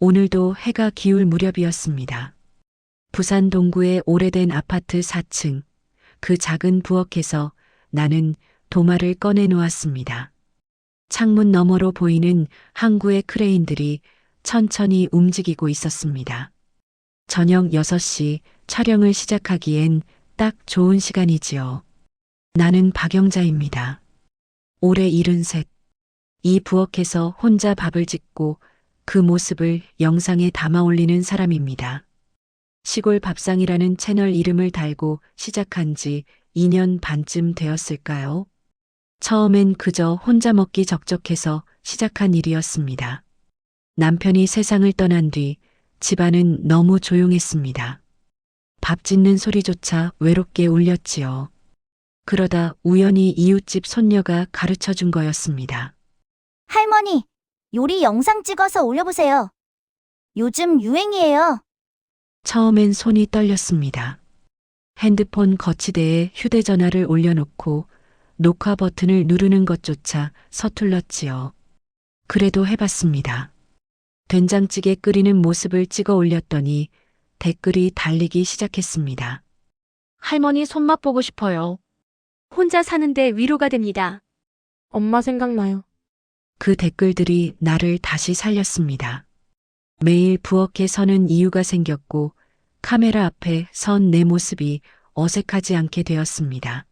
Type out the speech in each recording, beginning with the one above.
오늘도 해가 기울 무렵이었습니다. 부산 동구의 오래된 아파트 4층, 그 작은 부엌에서 나는 도마를 꺼내 놓았습니다. 창문 너머로 보이는 항구의 크레인들이 천천히 움직이고 있었습니다. 저녁 6시 촬영을 시작하기엔 딱 좋은 시간이지요. 나는 박영자입니다. 올해 73. 이 부엌에서 혼자 밥을 짓고 그 모습을 영상에 담아 올리는 사람입니다. 시골 밥상이라는 채널 이름을 달고 시작한 지 2년 반쯤 되었을까요? 처음엔 그저 혼자 먹기 적적해서 시작한 일이었습니다. 남편이 세상을 떠난 뒤 집안은 너무 조용했습니다. 밥 짓는 소리조차 외롭게 울렸지요. 그러다 우연히 이웃집 손녀가 가르쳐 준 거였습니다. 할머니, 요리 영상 찍어서 올려보세요. 요즘 유행이에요. 처음엔 손이 떨렸습니다. 핸드폰 거치대에 휴대전화를 올려놓고 녹화 버튼을 누르는 것조차 서툴렀지요. 그래도 해봤습니다. 된장찌개 끓이는 모습을 찍어 올렸더니 댓글이 달리기 시작했습니다. 할머니 손맛 보고 싶어요. 혼자 사는데 위로가 됩니다. 엄마 생각나요. 그 댓글들이 나를 다시 살렸습니다. 매일 부엌에 서는 이유가 생겼고 카메라 앞에 선 내 모습이 어색하지 않게 되었습니다.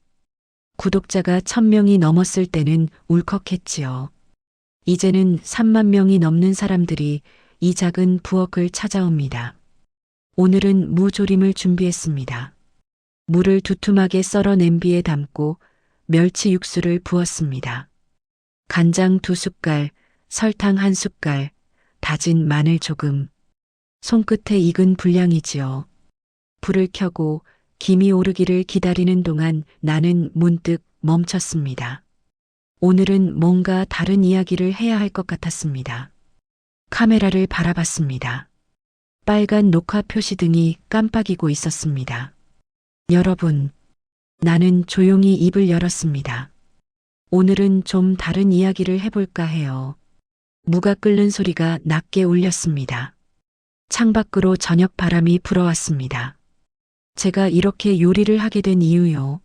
구독자가 1000명이 넘었을 때는 울컥했지요. 이제는 3만 명이 넘는 사람들이 이 작은 부엌을 찾아옵니다. 오늘은 무조림을 준비했습니다. 물을 두툼하게 썰어 냄비에 담고 멸치 육수를 부었습니다. 간장 2숟갈, 설탕 1숟갈, 다진 마늘 조금. 손끝에 익은 분량이지요. 불을 켜고 김이 오르기를 기다리는 동안 나는 문득 멈췄습니다. 오늘은 뭔가 다른 이야기를 해야 할 것 같았습니다. 카메라를 바라봤습니다. 빨간 녹화 표시등이 깜빡이고 있었습니다. 여러분, 나는 조용히 입을 열었습니다. 오늘은 좀 다른 이야기를 해볼까 해요. 무가 끓는 소리가 낮게 울렸습니다. 창밖으로 저녁 바람이 불어왔습니다. 제가 이렇게 요리를 하게 된 이유요.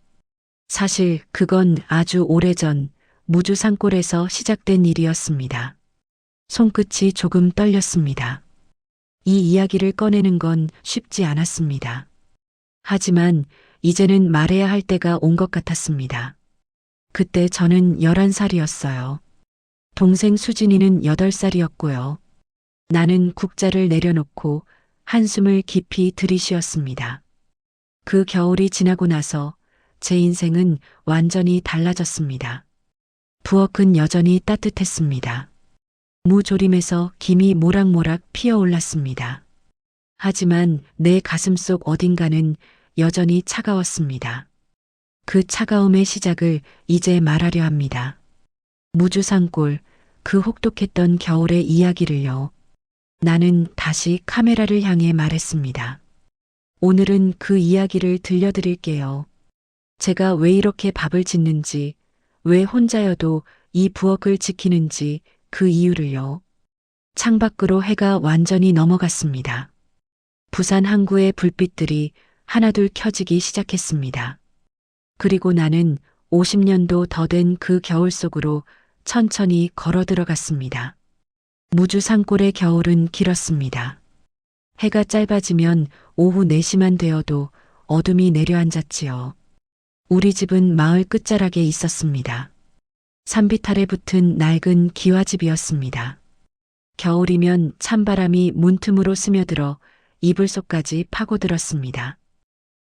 사실 그건 아주 오래전 무주 산골에서 시작된 일이었습니다. 손끝이 조금 떨렸습니다. 이 이야기를 꺼내는 건 쉽지 않았습니다. 하지만 이제는 말해야 할 때가 온 것 같았습니다. 그때 저는 11살이었어요. 동생 수진이는 8살이었고요. 나는 국자를 내려놓고 한숨을 깊이 들이쉬었습니다. 그 겨울이 지나고 나서 제 인생은 완전히 달라졌습니다. 부엌은 여전히 따뜻했습니다. 무조림에서 김이 모락모락 피어올랐습니다. 하지만 내 가슴속 어딘가는 여전히 차가웠습니다. 그 차가움의 시작을 이제 말하려 합니다. 무주산골, 그 혹독했던 겨울의 이야기를요. 나는 다시 카메라를 향해 말했습니다. 오늘은 그 이야기를 들려드릴게요. 제가 왜 이렇게 밥을 짓는지, 왜 혼자여도 이 부엌을 지키는지 그 이유를요. 창밖으로 해가 완전히 넘어갔습니다. 부산 항구의 불빛들이 하나둘 켜지기 시작했습니다. 그리고 나는 50년도 더 된 그 겨울 속으로 천천히 걸어 들어갔습니다. 무주 산골의 겨울은 길었습니다. 해가 짧아지면 오후 4시만 되어도 어둠이 내려앉았지요. 우리 집은 마을 끝자락에 있었습니다. 산비탈에 붙은 낡은 기와집이었습니다. 겨울이면 찬바람이 문틈으로 스며들어 이불 속까지 파고들었습니다.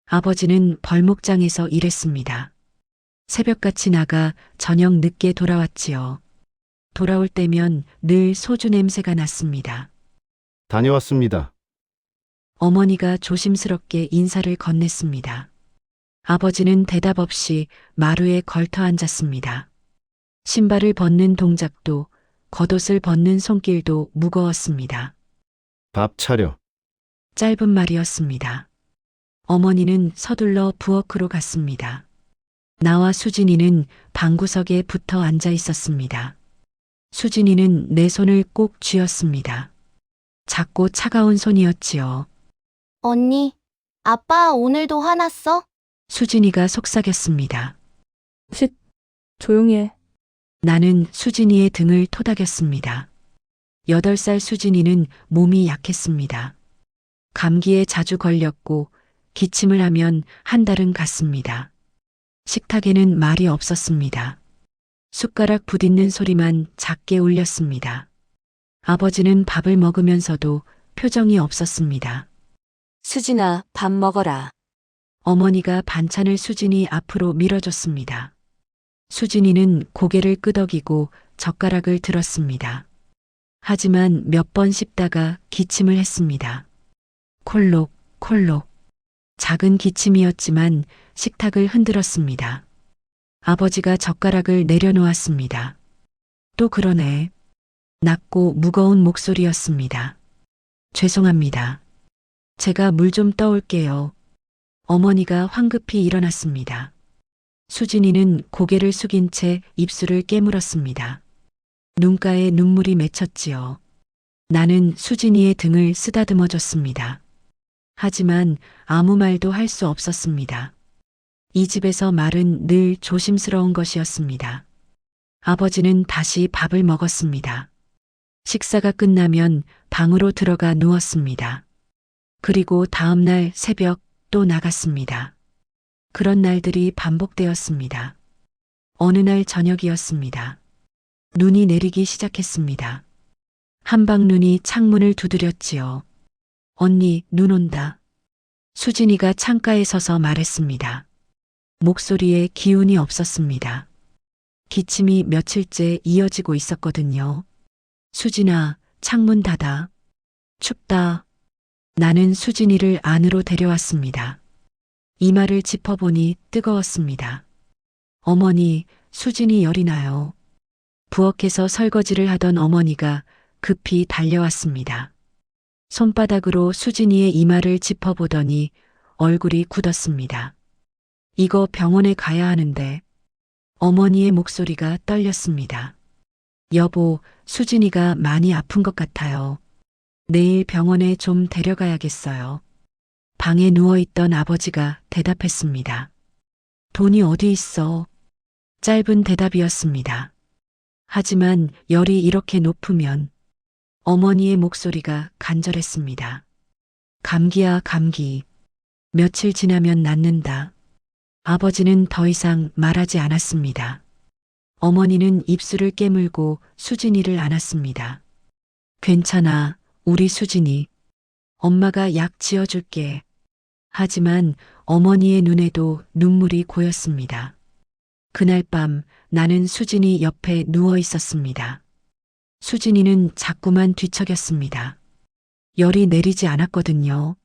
아버지는 벌목장에서 일했습니다. 새벽같이 나가 저녁 늦게 돌아왔지요. 돌아올 때면 늘 소주 냄새가 났습니다. 다녀왔습니다. 어머니가 조심스럽게 인사를 건넸습니다. 아버지는 대답 없이 마루에 걸터 앉았습니다. 신발을 벗는 동작도 겉옷을 벗는 손길도 무거웠습니다. 밥 차려. 짧은 말이었습니다. 어머니는 서둘러 부엌으로 갔습니다. 나와 수진이는 방구석에 붙어 앉아 있었습니다. 수진이는 내 손을 꼭 쥐었습니다. 작고 차가운 손이었지요. 언니, 아빠 오늘도 화났어? 수진이가 속삭였습니다. 쉿, 조용히 해. 나는 수진이의 등을 토닥였습니다. 8살 수진이는 몸이 약했습니다. 감기에 자주 걸렸고 기침을 하면 한 달은 갔습니다. 식탁에는 말이 없었습니다. 숟가락 부딪는 소리만 작게 울렸습니다. 아버지는 밥을 먹으면서도 표정이 없었습니다. 수진아, 밥 먹어라. 어머니가 반찬을 수진이 앞으로 밀어줬습니다. 수진이는 고개를 끄덕이고 젓가락을 들었습니다. 하지만 몇 번 씹다가 기침을 했습니다. 콜록, 콜록. 작은 기침이었지만 식탁을 흔들었습니다. 아버지가 젓가락을 내려놓았습니다. 또 그러네. 낮고 무거운 목소리였습니다. 죄송합니다. 제가 물 좀 떠올게요. 어머니가 황급히 일어났습니다. 수진이는 고개를 숙인 채 입술을 깨물었습니다. 눈가에 눈물이 맺혔지요. 나는 수진이의 등을 쓰다듬어 줬습니다. 하지만 아무 말도 할 수 없었습니다. 이 집에서 말은 늘 조심스러운 것이었습니다. 아버지는 다시 밥을 먹었습니다. 식사가 끝나면 방으로 들어가 누웠습니다. 그리고 다음 날 새벽 또 나갔습니다. 그런 날들이 반복되었습니다. 어느 날 저녁이었습니다. 눈이 내리기 시작했습니다. 한방눈이 창문을 두드렸지요. 언니, 눈 온다. 수진이가 창가에 서서 말했습니다. 목소리에 기운이 없었습니다. 기침이 며칠째 이어지고 있었거든요. 수진아, 창문 닫아. 춥다. 나는 수진이를 안으로 데려왔습니다. 이마를 짚어보니 뜨거웠습니다. 어머니, 수진이 열이 나요. 부엌에서 설거지를 하던 어머니가 급히 달려왔습니다. 손바닥으로 수진이의 이마를 짚어보더니 얼굴이 굳었습니다. 이거 병원에 가야 하는데. 어머니의 목소리가 떨렸습니다. 여보, 수진이가 많이 아픈 것 같아요. 내일 병원에 좀 데려가야겠어요. 방에 누워있던 아버지가 대답했습니다. 돈이 어디 있어? 짧은 대답이었습니다. 하지만 열이 이렇게 높으면 어머니의 목소리가 간절했습니다. 감기야, 감기. 며칠 지나면 낫는다. 아버지는 더 이상 말하지 않았습니다. 어머니는 입술을 깨물고 수진이를 안았습니다. 괜찮아, 우리 수진이. 엄마가 약 지어줄게. 하지만 어머니의 눈에도 눈물이 고였습니다. 그날 밤 나는 수진이 옆에 누워 있었습니다. 수진이는 자꾸만 뒤척였습니다. 열이 내리지 않았거든요.